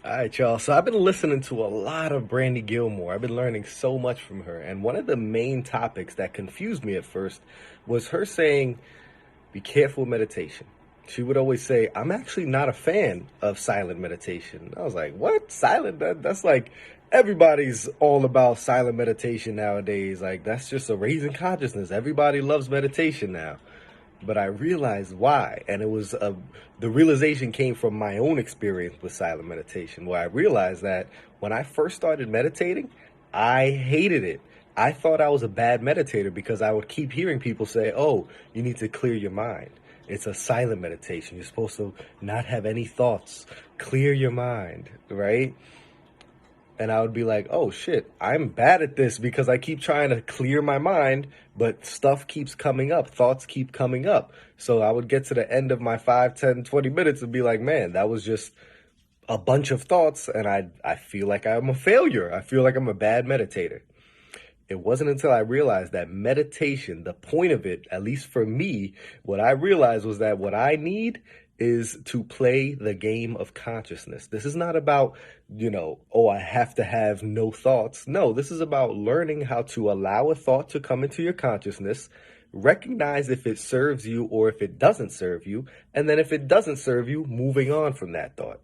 All right, y'all. So I've been listening to a lot of Brandy Gilmore. I've been learning so much from her. And one of the main topics that confused me at first was her saying, be careful with meditation. She would always say, I'm actually not a fan of silent meditation. I was like, what? Silent? That's like everybody's all about silent meditation nowadays. Like, that's just a raising consciousness. Everybody loves meditation now. But I realized why, and the realization came from my own experience with silent meditation, where I realized that when I first started meditating, I hated it. I thought I was a bad meditator because I would keep hearing people say, "Oh, you need to clear your mind. It's a silent meditation. You're supposed to not have any thoughts. Clear your mind," right? And I would be like, oh shit, I'm bad at this because I keep trying to clear my mind, but stuff keeps coming up, thoughts keep coming up. So I would get to the end of my 5, 10, 20 minutes and be like, man, that was just a bunch of thoughts, and I feel like I'm a failure. I feel like I'm a bad meditator. It wasn't until I realized that meditation, the point of it, at least for me, what I realized was that what I need is to play the game of consciousness. This is not about, oh, I have to have no thoughts. No, this is about learning how to allow a thought to come into your consciousness, recognize if it serves you or if it doesn't serve you, and then if it doesn't serve you, moving on from that thought.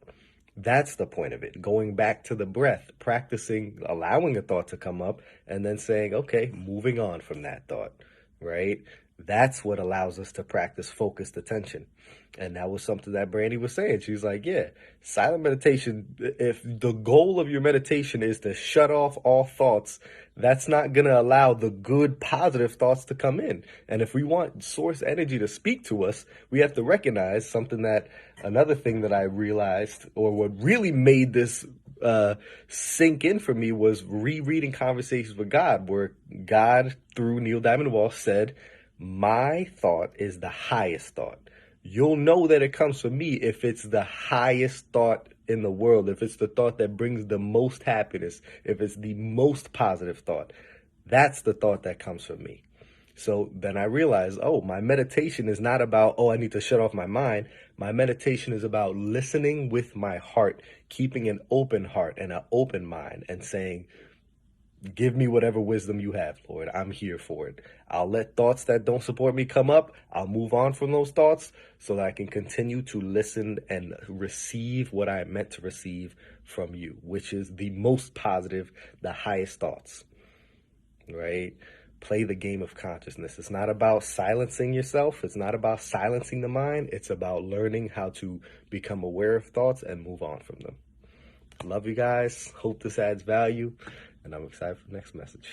That's the point of it. Going back to the breath, practicing allowing a thought to come up and then saying, okay, moving on from that thought, right? That's what allows us to practice focused attention. And that was something that Brandy was saying. She was like, yeah, silent meditation, if the goal of your meditation is to shut off all thoughts, that's not going to allow the good, positive thoughts to come in. And if we want source energy to speak to us, we have to recognize something that another thing that I realized, or what really made this sink in for me, was rereading Conversations with God, where God, through Neil Diamond Walsh, said, my thought is the highest thought. You'll know that it comes from me if it's the highest thought in the world, if it's the thought that brings the most happiness, if it's the most positive thought. That's the thought that comes from me. So then I realized, oh, my meditation is not about, oh, I need to shut off my mind. My meditation is about listening with my heart, keeping an open heart and an open mind, and saying, give me whatever wisdom you have, Lord. I'm here for it. I'll let thoughts that don't support me come up. I'll move on from those thoughts so that I can continue to listen and receive what I meant to receive from you, which is the most positive, the highest thoughts, right? Play the game of consciousness. It's not about silencing yourself. It's not about silencing the mind. It's about learning how to become aware of thoughts and move on from them. Love you guys. Hope this adds value. And I'm excited for the next message.